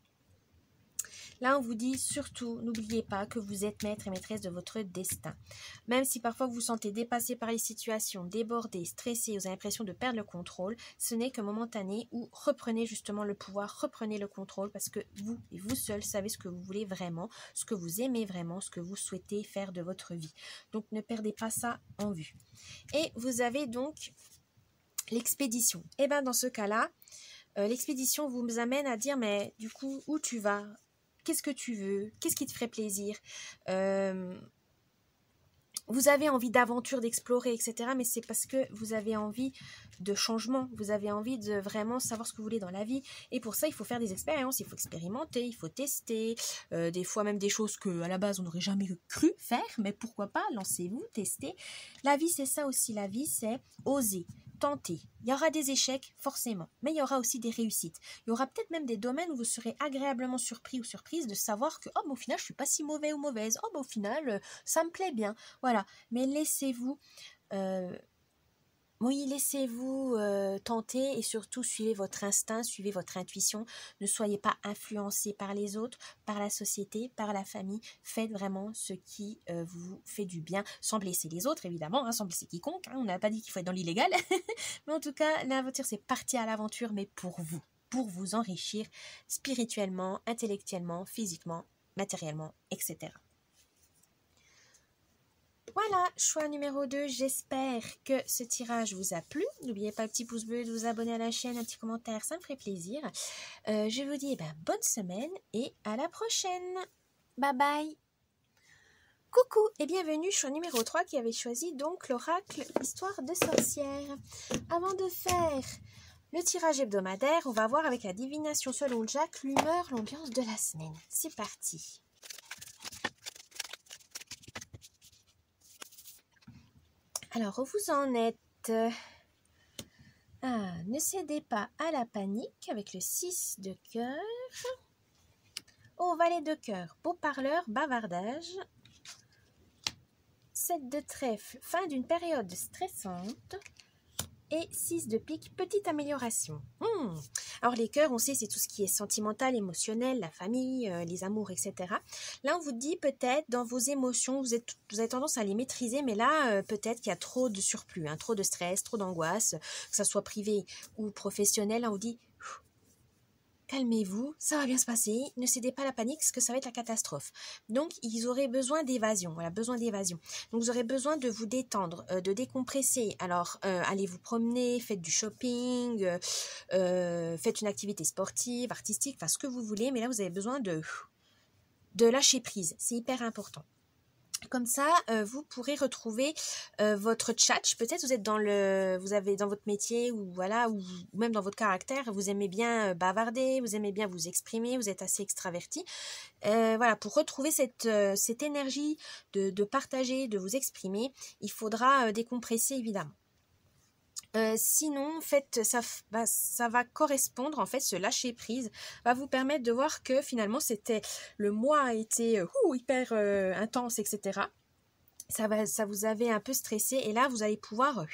Là, on vous dit surtout, n'oubliez pas que vous êtes maître et maîtresse de votre destin. Même si parfois vous vous sentez dépassé par les situations, débordé, stressé, vous avez l'impression de perdre le contrôle, ce n'est que momentané où reprenez justement le pouvoir, reprenez le contrôle parce que vous et vous seul savez ce que vous voulez vraiment, ce que vous aimez vraiment, ce que vous souhaitez faire de votre vie. Donc, ne perdez pas ça en vue. Et vous avez donc l'expédition. Et bien, dans ce cas-là, l'expédition vous amène à dire, mais du coup, où tu vas ? Qu'est-ce que tu veux? Qu'est-ce qui te ferait plaisir? Vous avez envie d'aventure, d'explorer, etc. Mais c'est parce que vous avez envie de changement. Vous avez envie de vraiment savoir ce que vous voulez dans la vie. Et pour ça, il faut faire des expériences, il faut expérimenter, il faut tester. Des fois même des choses qu'à la base, on n'aurait jamais cru faire. Mais pourquoi pas? Lancez-vous, testez. La vie, c'est ça aussi. La vie, c'est oser. Tenter. Il y aura des échecs, forcément, mais il y aura aussi des réussites. Il y aura peut-être même des domaines où vous serez agréablement surpris ou surprise de savoir que, au final, je suis pas si mauvais ou mauvaise. Au final, ça me plaît bien. Voilà. Mais laissez-vous tenter et surtout suivez votre instinct, suivez votre intuition. Ne soyez pas influencés par les autres, par la société, par la famille. Faites vraiment ce qui vous fait du bien, sans blesser les autres évidemment, sans blesser quiconque. On n'a pas dit qu'il faut être dans l'illégal. Mais en tout cas, l'aventure, c'est partir à l'aventure, mais pour vous enrichir spirituellement, intellectuellement, physiquement, matériellement, etc. Voilà, choix numéro 2, j'espère que ce tirage vous a plu. N'oubliez pas le petit pouce bleu, de vous abonner à la chaîne, un petit commentaire, ça me ferait plaisir. Je vous dis bonne semaine et à la prochaine. Bye bye. Coucou et bienvenue, choix numéro 3 qui avait choisi donc l'oracle Histoire de sorcière. Avant de faire le tirage hebdomadaire, on va voir avec la divination selon Jack l'humeur, l'ambiance de la semaine. C'est parti. Alors, vous en êtes. Ne cédez pas à la panique avec le 6 de cœur. Oh, valet de cœur, beau parleur, bavardage. 7 de trèfle, fin d'une période stressante. Et 6 de pique, petite amélioration. Alors les cœurs, on sait, c'est tout ce qui est sentimental, émotionnel, la famille, les amours, etc. Là, on vous dit peut-être dans vos émotions, vous avez tendance à les maîtriser, mais là, peut-être qu'il y a trop de surplus, trop de stress, trop d'angoisse, que ça soit privé ou professionnel. Là, on vous dit calmez-vous, ça va bien se passer, ne cédez pas à la panique parce que ça va être la catastrophe. Donc, ils auraient besoin d'évasion, voilà, besoin d'évasion. Donc, vous aurez besoin de vous détendre, de décompresser. Alors, allez vous promener, faites du shopping, faites une activité sportive, artistique, enfin ce que vous voulez, mais là, vous avez besoin de lâcher prise, c'est hyper important. Comme ça, vous pourrez retrouver votre tchatch. Peut-être vous avez dans votre métier ou voilà, ou même dans votre caractère, vous aimez bien bavarder, vous aimez bien vous exprimer, vous êtes assez extraverti. Voilà, pour retrouver cette énergie de partager, de vous exprimer, il faudra décompresser évidemment. Sinon, en fait, ça va correspondre, en fait, ce lâcher prise va vous permettre de voir que finalement, le mois a été hyper intense, etc. Ça vous avait un peu stressé et là, vous allez pouvoir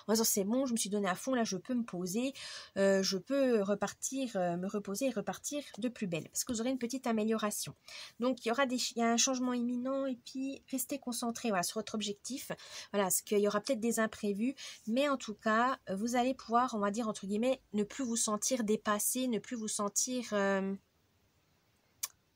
en disant c'est bon, je me suis donné à fond, là je peux me poser, je peux repartir, me reposer et repartir de plus belle parce que vous aurez une petite amélioration. Donc il y a un changement imminent et puis restez concentré sur votre objectif. Voilà, parce qu'il y aura peut-être des imprévus, mais en tout cas vous allez pouvoir, on va dire entre guillemets, ne plus vous sentir dépassé, ne plus vous sentir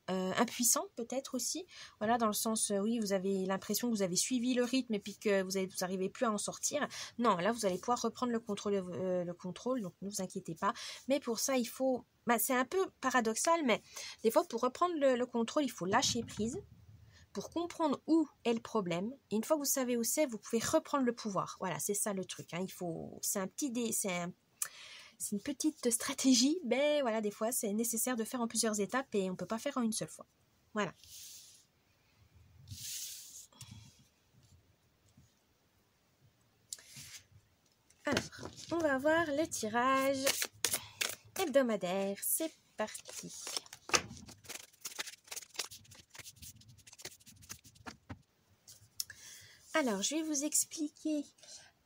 impuissant peut-être aussi, voilà, dans le sens, oui, vous avez l'impression que vous avez suivi le rythme et puis que vous n'arrivez plus à en sortir. Non, là, vous allez pouvoir reprendre le contrôle, donc ne vous inquiétez pas. Mais pour ça, il faut, c'est un peu paradoxal, mais des fois, pour reprendre le contrôle, il faut lâcher prise pour comprendre où est le problème. Et une fois que vous savez où c'est, vous pouvez reprendre le pouvoir. Voilà, c'est ça le truc, hein. C'est une petite stratégie, mais voilà, des fois, c'est nécessaire de faire en plusieurs étapes et on ne peut pas faire en une seule fois. Voilà. Alors, on va voir le tirage hebdomadaire. C'est parti. Alors, je vais vous expliquer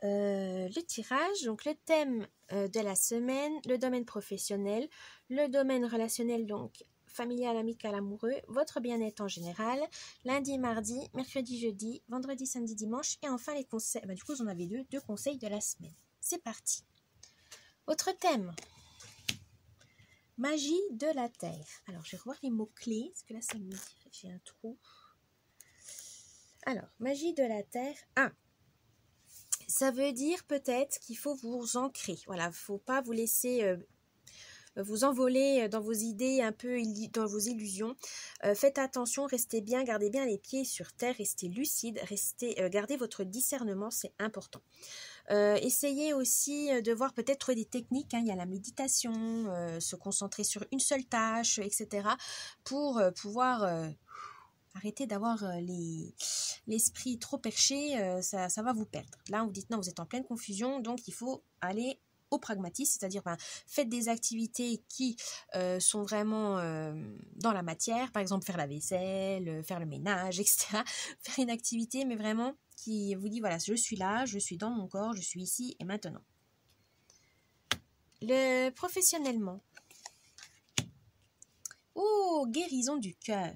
le tirage. Donc, le thème de la semaine, le domaine professionnel, le domaine relationnel, donc familial, amical, amoureux, votre bien-être en général, lundi, mardi, mercredi, jeudi, vendredi, samedi, dimanche, et enfin les conseils. Du coup, vous en avez deux conseils de la semaine. C'est parti. Autre thème. Magie de la Terre. Alors, je vais revoir les mots-clés, parce que là, ça me dit, j'ai un trou. Alors, magie de la Terre. Ça veut dire peut-être qu'il faut vous ancrer. Voilà, il ne faut pas vous laisser vous envoler dans vos idées, un peu dans vos illusions. Faites attention, restez bien, gardez bien les pieds sur terre, restez lucide, gardez votre discernement, c'est important. Essayez aussi de voir, peut-être trouver des techniques, hein, il y a la méditation, se concentrer sur une seule tâche, etc. pour pouvoir arrêter d'avoir l'esprit trop perché, ça va vous perdre. Là, vous dites non, vous êtes en pleine confusion, donc il faut aller au pragmatisme, c'est-à-dire faites des activités qui sont vraiment dans la matière, par exemple faire la vaisselle, faire le ménage, etc. Faire une activité, mais vraiment qui vous dit, voilà, je suis là, je suis dans mon corps, je suis ici et maintenant. Professionnellement. Oh, guérison du cœur.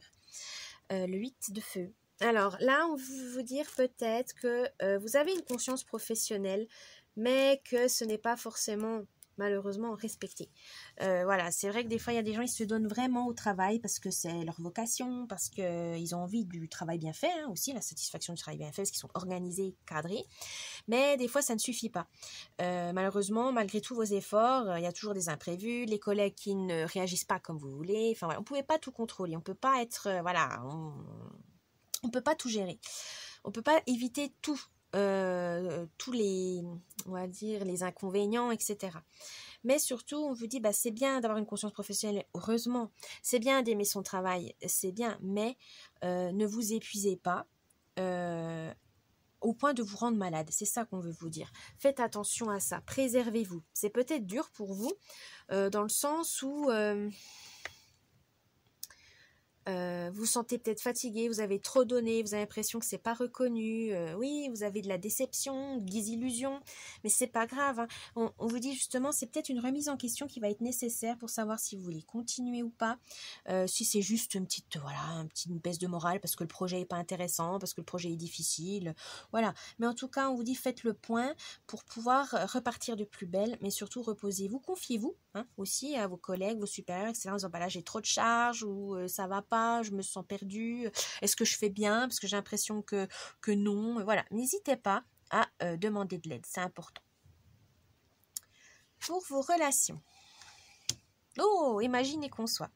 Le 8 de feu. Alors là, on veut vous dire peut-être que vous avez une conscience professionnelle, mais que ce n'est pas forcément, malheureusement, respecté. Voilà, c'est vrai que des fois, il y a des gens, ils se donnent vraiment au travail parce que c'est leur vocation, parce qu'ils ont envie du travail bien fait, hein, aussi, la satisfaction du travail bien fait, parce qu'ils sont organisés, cadrés. Mais des fois, ça ne suffit pas. Malheureusement, malgré tous vos efforts, il y a toujours des imprévus, les collègues qui ne réagissent pas comme vous voulez. Enfin, voilà, on ne pouvait pas tout contrôler, on ne peut pas être, on peut pas tout gérer. On ne peut pas éviter tout. Tous les, on va dire, les inconvénients, etc. Mais surtout, on vous dit, c'est bien d'avoir une conscience professionnelle, heureusement, c'est bien d'aimer son travail, c'est bien, mais ne vous épuisez pas au point de vous rendre malade, c'est ça qu'on veut vous dire. Faites attention à ça, préservez-vous. C'est peut-être dur pour vous, dans le sens où vous sentez peut-être fatigué, vous avez trop donné, vous avez l'impression que c'est pas reconnu, oui, vous avez de la déception, des illusions, mais c'est pas grave, hein. On vous dit justement, c'est peut-être une remise en question qui va être nécessaire pour savoir si vous voulez continuer ou pas, si c'est juste une petite baisse de morale parce que le projet est pas intéressant, parce que le projet est difficile, voilà. Mais en tout cas, on vous dit, faites le point pour pouvoir repartir de plus belle, mais surtout reposez-vous, confiez-vous, hein, aussi à vos collègues, vos supérieurs, etc. En disant, là j'ai trop de charges ou ça va pas, je me sens perdue, est-ce que je fais bien, parce que j'ai l'impression que non, voilà, n'hésitez pas à demander de l'aide, c'est important. Pour vos relations. Oh, imaginez qu'on soit.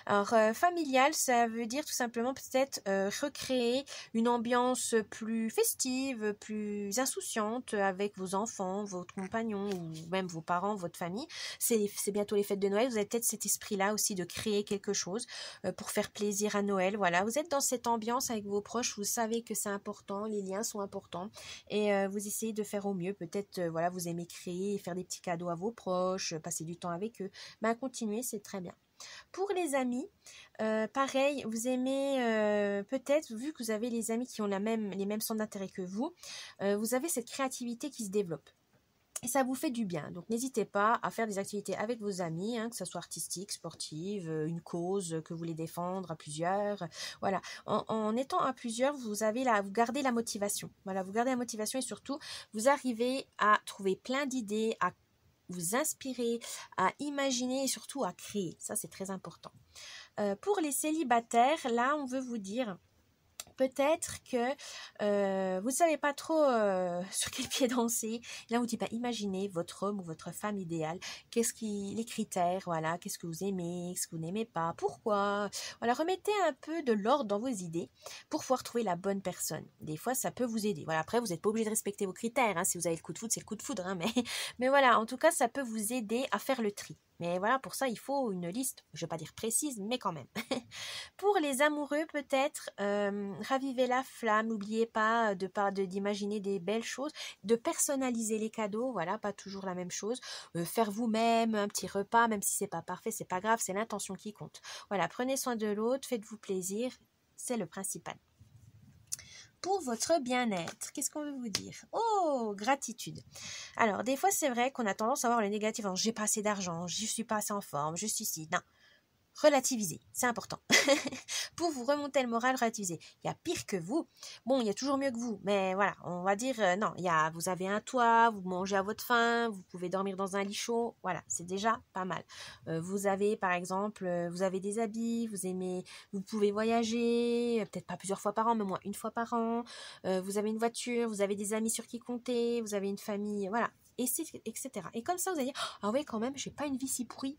Alors, familial, ça veut dire tout simplement peut-être recréer une ambiance plus festive, plus insouciante avec vos enfants, votre compagnon ou même vos parents, votre famille. C'est bientôt les fêtes de Noël, vous avez peut-être cet esprit-là aussi de créer quelque chose pour faire plaisir à Noël. Voilà, vous êtes dans cette ambiance avec vos proches, vous savez que c'est important, les liens sont importants et vous essayez de faire au mieux. Peut-être, voilà, vous aimez créer, faire des petits cadeaux à vos proches, passer du temps avec eux. Continuez, c'est très bien. Pour les amis, pareil, vous aimez peut-être, vu que vous avez les amis qui ont les mêmes centres d'intérêt que vous, vous avez cette créativité qui se développe. Et ça vous fait du bien. Donc n'hésitez pas à faire des activités avec vos amis, hein, que ce soit artistique, sportive, une cause que vous voulez défendre à plusieurs. Voilà. En étant à plusieurs, vous gardez la motivation. Voilà, vous gardez la motivation et surtout, vous arrivez à trouver plein d'idées, à vous inspirer, à imaginer et surtout à créer. Ça, c'est très important. Pour les célibataires, là, on veut vous dire peut-être que vous ne savez pas trop sur quel pied danser. Là, on vous dit, imaginez votre homme ou votre femme idéale. Les critères, voilà, qu'est-ce que vous aimez, ce que vous n'aimez pas, pourquoi. Voilà, remettez un peu de l'ordre dans vos idées pour pouvoir trouver la bonne personne. Des fois, ça peut vous aider. Voilà, après, vous n'êtes pas obligé de respecter vos critères. Hein. Si vous avez le coup de foudre, c'est le coup de foudre. Hein, mais voilà, en tout cas, ça peut vous aider à faire le tri. Mais voilà, pour ça, il faut une liste, je ne vais pas dire précise, mais quand même. Pour les amoureux, peut-être, ravivez la flamme, n'oubliez pas d'imaginer des belles choses, de personnaliser les cadeaux, voilà, pas toujours la même chose, faire vous-même un petit repas, même si c'est pas parfait, c'est pas grave, c'est l'intention qui compte. Voilà, prenez soin de l'autre, faites-vous plaisir, c'est le principal. Pour votre bien-être, qu'est-ce qu'on veut vous dire? Oh, gratitude. Alors, des fois, c'est vrai qu'on a tendance à voir le négatif. J'ai pas assez d'argent, je suis pas assez en forme, je suis si. Non. Relativisez, c'est important. Pour vous remonter le moral, relativisez. Il y a pire que vous. Bon, il y a toujours mieux que vous, mais voilà, on va dire non. Vous avez un toit, vous mangez à votre faim, vous pouvez dormir dans un lit chaud. Voilà, c'est déjà pas mal. Vous avez, par exemple, vous avez des habits, vous pouvez voyager, peut-être pas plusieurs fois par an, mais au moins une fois par an. Vous avez une voiture, vous avez des amis sur qui compter, vous avez une famille, voilà. Etc. Et comme ça, vous allez dire, ah oui, quand même, j'ai pas une vie si pourrie,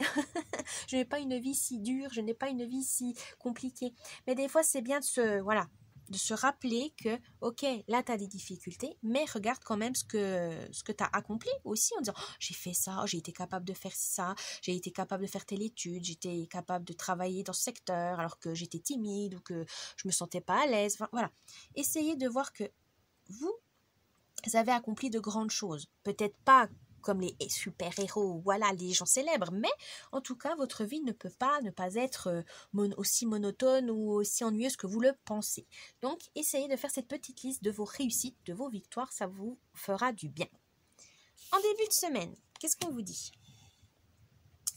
je n'ai pas une vie si dure, je n'ai pas une vie si compliquée. Mais des fois, c'est bien de se rappeler que, ok, là, tu as des difficultés, mais regarde quand même ce que tu as accompli aussi en disant, j'ai fait ça, j'ai été capable de faire ça, j'ai été capable de faire telle étude, j'étais capable de travailler dans ce secteur alors que j'étais timide ou que je me sentais pas à l'aise. Enfin, voilà. Essayez de voir que vous avez accompli de grandes choses. Peut-être pas comme les super-héros, voilà, les gens célèbres, mais en tout cas, votre vie ne peut pas ne pas être aussi monotone ou aussi ennuyeuse que vous le pensez. Donc, essayez de faire cette petite liste de vos réussites, de vos victoires, ça vous fera du bien. En début de semaine, qu'est-ce qu'on vous dit ?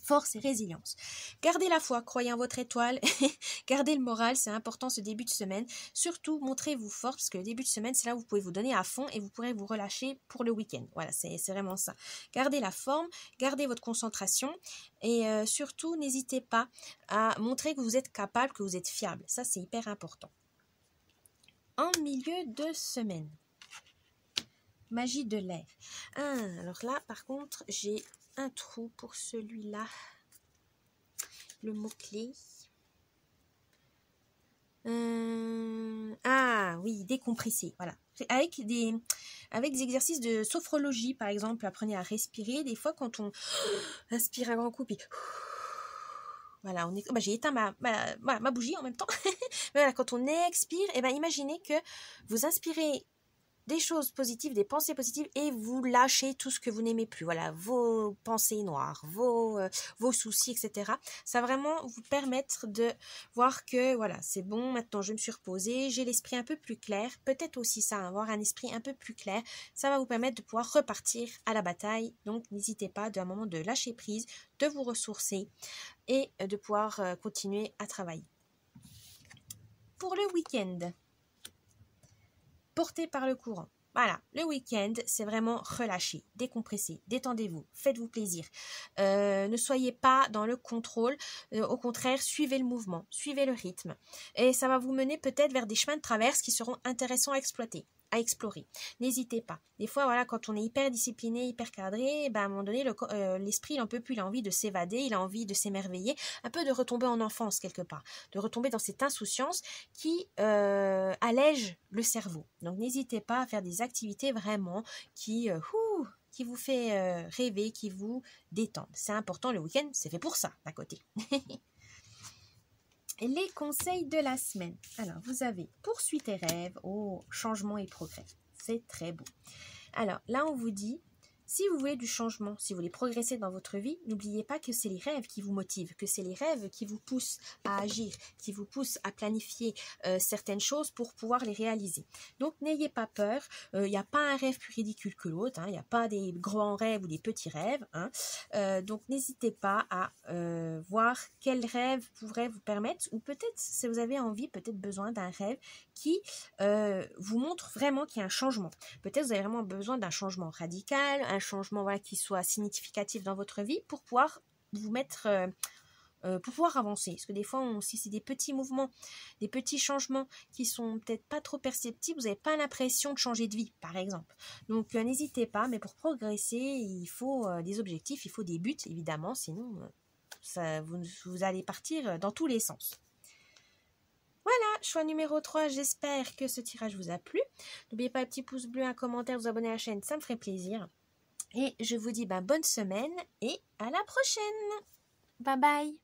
Force et résilience. Gardez la foi, croyez en votre étoile, gardez le moral, c'est important ce début de semaine. Surtout, montrez-vous fort, parce que le début de semaine, c'est là où vous pouvez vous donner à fond et vous pourrez vous relâcher pour le week-end. Voilà, c'est vraiment ça. Gardez la forme, gardez votre concentration et surtout, n'hésitez pas à montrer que vous êtes capable, que vous êtes fiable. Ça, c'est hyper important. En milieu de semaine, magie de l'air. Alors là, par contre, j'ai un trou pour celui-là. Le mot-clé. Ah oui, décompresser. Voilà. Avec des exercices de sophrologie, par exemple, apprenez à respirer. Des fois, quand on inspire un grand coup, puis voilà, j'ai éteint ma bougie en même temps. Voilà, quand on expire, imaginez que vous inspirez des choses positives, des pensées positives et vous lâchez tout ce que vous n'aimez plus. Voilà, vos pensées noires, vos soucis, etc. Ça va vraiment vous permettre de voir que voilà, c'est bon, maintenant je me suis reposée, j'ai l'esprit un peu plus clair. Peut-être aussi ça, avoir un esprit un peu plus clair, ça va vous permettre de pouvoir repartir à la bataille. Donc n'hésitez pas d'un moment de lâcher prise, de vous ressourcer et de pouvoir continuer à travailler. Pour le week-end, porté par le courant. Voilà, le week-end, c'est vraiment relâcher, décompresser, détendez-vous, faites-vous plaisir. Ne soyez pas dans le contrôle, au contraire, suivez le mouvement, suivez le rythme. Et ça va vous mener peut-être vers des chemins de traverse qui seront intéressants à exploiter, à explorer. N'hésitez pas. Des fois, voilà, quand on est hyper discipliné, hyper cadré, à un moment donné, l'esprit, il en peut plus, il a envie de s'évader, il a envie de s'émerveiller, un peu de retomber en enfance quelque part, de retomber dans cette insouciance qui allège le cerveau. Donc, n'hésitez pas à faire des activités vraiment qui vous fait rêver, qui vous détendent. C'est important, le week-end, c'est fait pour ça, d'un côté. Les conseils de la semaine. Alors, vous avez poursuis tes rêves, changement et progrès. C'est très beau. Alors, là, on vous dit, si vous voulez du changement, si vous voulez progresser dans votre vie, n'oubliez pas que c'est les rêves qui vous motivent, que c'est les rêves qui vous poussent à agir, qui vous poussent à planifier certaines choses pour pouvoir les réaliser. Donc, n'ayez pas peur. Il n'y a pas un rêve plus ridicule que l'autre. Il n'y a pas des grands rêves ou des petits rêves. Donc, n'hésitez pas à voir quel rêve pourrait vous permettre, ou peut-être, si vous avez envie, peut-être besoin d'un rêve qui vous montre vraiment qu'il y a un changement. Peut-être vous avez vraiment besoin d'un changement radical, un changement voilà, qui soit significatif dans votre vie pour pouvoir vous mettre... pour pouvoir avancer. Parce que des fois, si c'est des petits mouvements, des petits changements qui sont peut-être pas trop perceptibles, vous n'avez pas l'impression de changer de vie, par exemple. Donc, n'hésitez pas, mais pour progresser, il faut des objectifs, il faut des buts, évidemment, sinon, vous allez partir dans tous les sens. Voilà, choix numéro 3, j'espère que ce tirage vous a plu. N'oubliez pas un petit pouce bleu, un commentaire, vous abonner à la chaîne, ça me ferait plaisir. Et je vous dis bonne semaine et à la prochaine. Bye bye.